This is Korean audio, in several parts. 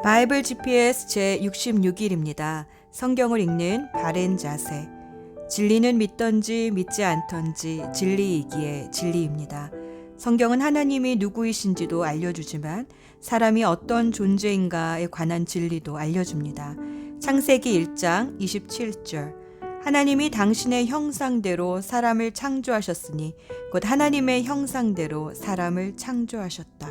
바이블 GPS 제66일입니다. 성경을 읽는 바른 자세. 진리는 믿던지 믿지 않던지 진리이기에 진리입니다. 성경은 하나님이 누구이신지도 알려주지만 사람이 어떤 존재인가에 관한 진리도 알려줍니다. 창세기 1장 27절. 하나님이 당신의 형상대로 사람을 창조하셨으니 곧 하나님의 형상대로 사람을 창조하셨다.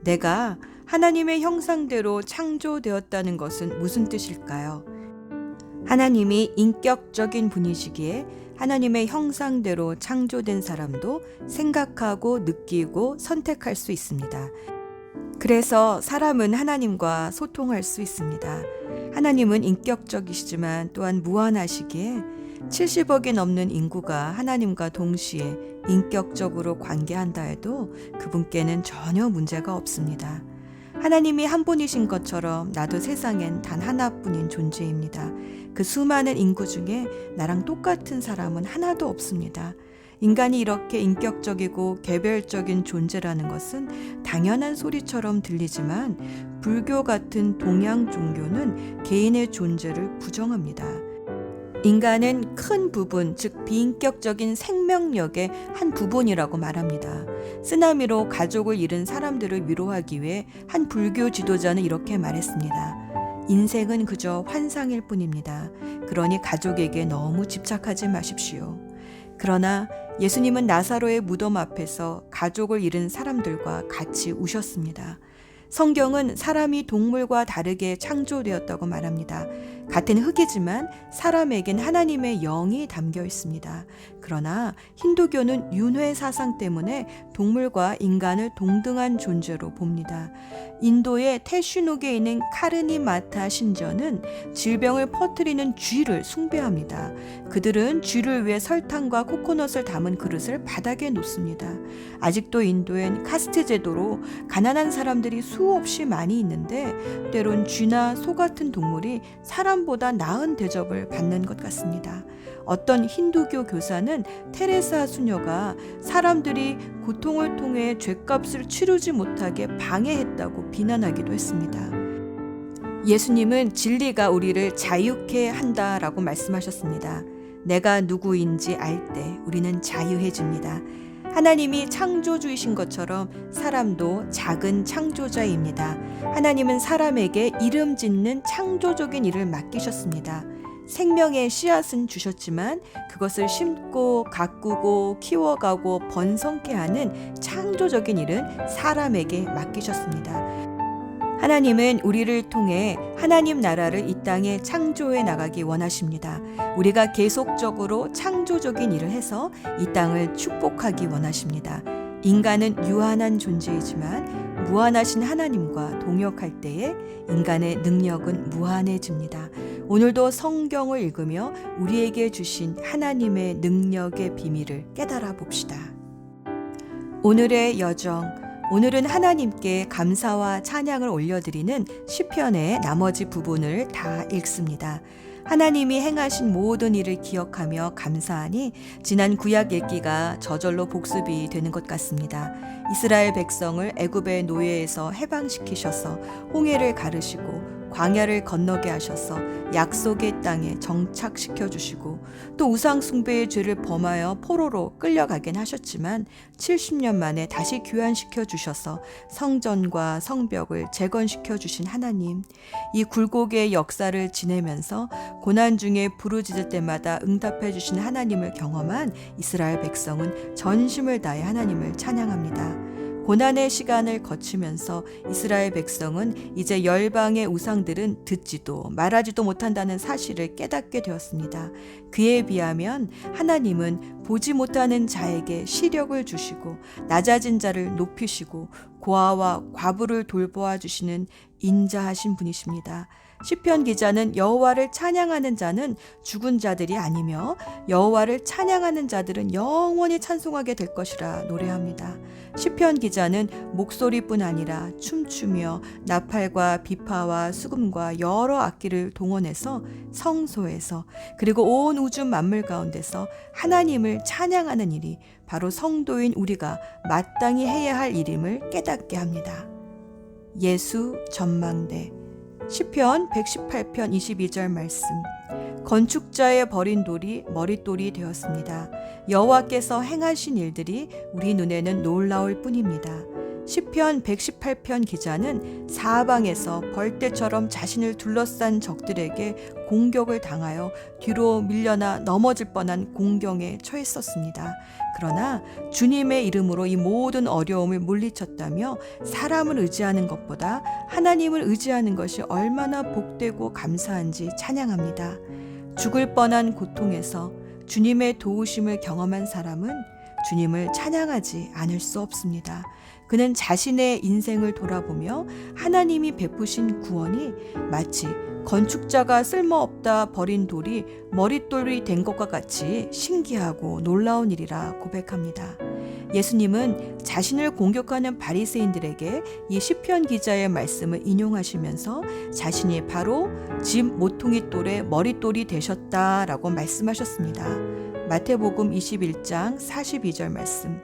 내가 하나님의 형상대로 창조되었다는 것은 무슨 뜻일까요? 하나님이 인격적인 분이시기에 하나님의 형상대로 창조된 사람도 생각하고 느끼고 선택할 수 있습니다. 그래서 사람은 하나님과 소통할 수 있습니다. 하나님은 인격적이시지만 또한 무한하시기에 70억이 넘는 인구가 하나님과 동시에 인격적으로 관계한다 해도 그분께는 전혀 문제가 없습니다. 하나님이 한 분이신 것처럼 나도 세상엔 단 하나뿐인 존재입니다. 그 수많은 인구 중에 나랑 똑같은 사람은 하나도 없습니다. 인간이 이렇게 인격적이고 개별적인 존재라는 것은 당연한 소리처럼 들리지만 불교 같은 동양 종교는 개인의 존재를 부정합니다. 인간은 큰 부분, 즉 비인격적인 생명력의 한 부분이라고 말합니다. 쓰나미로 가족을 잃은 사람들을 위로하기 위해 한 불교 지도자는 이렇게 말했습니다. 인생은 그저 환상일 뿐입니다. 그러니 가족에게 너무 집착하지 마십시오. 그러나 예수님은 나사로의 무덤 앞에서 가족을 잃은 사람들과 같이 우셨습니다. 성경은 사람이 동물과 다르게 창조되었다고 말합니다. 같은 흙이지만 사람에겐 하나님의 영이 담겨 있습니다. 그러나 힌두교는 윤회 사상 때문에 동물과 인간을 동등한 존재로 봅니다. 인도의 태슈녹에 있는 카르니 마타 신전은 질병을 퍼뜨리는 쥐를 숭배합니다. 그들은 쥐를 위해 설탕과 코코넛을 담은 그릇을 바닥에 놓습니다. 아직도 인도엔 카스트 제도로 가난한 사람들이 수없이 많이 있는데 때론 쥐나 소 같은 동물이 사람보다 나은 대접을 받는 것 같습니다. 어떤 힌두교 교사는 테레사 수녀가 사람들이 고통을 통해 죗값을 치르지 못하게 방해했다고 비난하기도 했습니다. 예수님은 진리가 우리를 자유케 한다라고 말씀하셨습니다. 내가 누구인지 알 때 우리는 자유해집니다. 하나님이 창조주이신 것처럼 사람도 작은 창조자입니다. 하나님은 사람에게 이름 짓는 창조적인 일을 맡기셨습니다. 생명의 씨앗은 주셨지만 그것을 심고 가꾸고 키워가고 번성케 하는 창조적인 일은 사람에게 맡기셨습니다. 하나님은 우리를 통해 하나님 나라를 이 땅에 창조해 나가기 원하십니다. 우리가 계속적으로 창조적인 일을 해서 이 땅을 축복하기 원하십니다. 인간은 유한한 존재이지만 무한하신 하나님과 동역할 때에 인간의 능력은 무한해집니다. 오늘도 성경을 읽으며 우리에게 주신 하나님의 능력의 비밀을 깨달아 봅시다. 오늘의 여정. 오늘은 하나님께 감사와 찬양을 올려드리는 시편의 나머지 부분을 다 읽습니다. 하나님이 행하신 모든 일을 기억하며 감사하니 지난 구약 읽기가 저절로 복습이 되는 것 같습니다. 이스라엘 백성을 애굽의 노예에서 해방시키셔서 홍해를 가르시고 광야를 건너게 하셔서 약속의 땅에 정착시켜 주시고 또 우상 숭배의 죄를 범하여 포로로 끌려가긴 하셨지만 70년 만에 다시 귀환시켜 주셔서 성전과 성벽을 재건시켜 주신 하나님, 이 굴곡의 역사를 지내면서 고난 중에 부르짖을 때마다 응답해 주신 하나님을 경험한 이스라엘 백성은 전심을 다해 하나님을 찬양합니다. 고난의 시간을 거치면서 이스라엘 백성은 이제 열방의 우상들은 듣지도 말하지도 못한다는 사실을 깨닫게 되었습니다. 그에 비하면 하나님은 보지 못하는 자에게 시력을 주시고 낮아진 자를 높이시고 고아와 과부를 돌보아 주시는 인자하신 분이십니다. 시편 기자는 여호와를 찬양하는 자는 죽은 자들이 아니며 여호와를 찬양하는 자들은 영원히 찬송하게 될 것이라 노래합니다. 시편 기자는 목소리뿐 아니라 춤추며 나팔과 비파와 수금과 여러 악기를 동원해서 성소에서 그리고 온 우주 만물 가운데서 하나님을 찬양하는 일이 바로 성도인 우리가 마땅히 해야 할 일임을 깨닫게 합니다. 예수 전망대. 시편 118편 22절 말씀. 건축자의 버린 돌이 머릿돌이 되었습니다. 여호와께서 행하신 일들이 우리 눈에는 놀라울 뿐입니다. 시편 118편 기자는 사방에서 벌떼처럼 자신을 둘러싼 적들에게 공격을 당하여 뒤로 밀려나 넘어질 뻔한 공경에 처했었습니다. 그러나 주님의 이름으로 이 모든 어려움을 물리쳤다며 사람을 의지하는 것보다 하나님을 의지하는 것이 얼마나 복되고 감사한지 찬양합니다. 죽을 뻔한 고통에서 주님의 도우심을 경험한 사람은 주님을 찬양하지 않을 수 없습니다. 그는 자신의 인생을 돌아보며 하나님이 베푸신 구원이 마치 건축자가 쓸모없다 버린 돌이 머릿돌이 된 것과 같이 신기하고 놀라운 일이라 고백합니다. 예수님은 자신을 공격하는 바리새인들에게 이 시편 기자의 말씀을 인용하시면서 자신이 바로 집 모퉁이 돌의 머릿돌이 되셨다라고 말씀하셨습니다. 마태복음 21장 42절 말씀.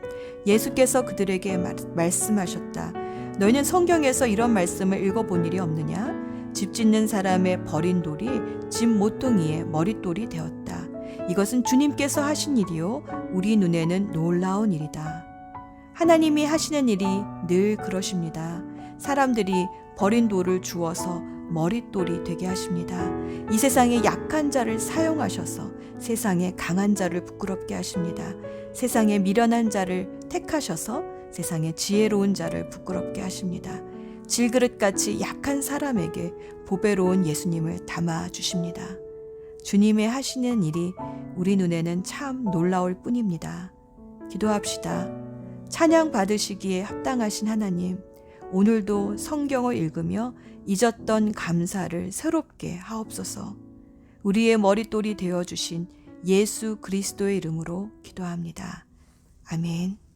예수께서 그들에게 말씀하셨다. 너희는 성경에서 이런 말씀을 읽어본 일이 없느냐? 집 짓는 사람의 버린 돌이 집 모퉁이의 머릿돌이 되었다. 이것은 주님께서 하신 일이요 우리 눈에는 놀라운 일이다. 하나님이 하시는 일이 늘 그러십니다. 사람들이 버린 돌을 주어서 머릿돌이 되게 하십니다. 이 세상의 약한 자를 사용하셔서 세상의 강한 자를 부끄럽게 하십니다. 세상의 미련한 자를 택하셔서 세상의 지혜로운 자를 부끄럽게 하십니다. 질그릇같이 약한 사람에게 보배로운 예수님을 담아주십니다. 주님의 하시는 일이 우리 눈에는 참 놀라울 뿐입니다. 기도합시다. 찬양 받으시기에 합당하신 하나님, 오늘도 성경을 읽으며 잊었던 감사를 새롭게 하옵소서. 우리의 머릿돌이 되어주신 예수 그리스도의 이름으로 기도합니다. 아멘.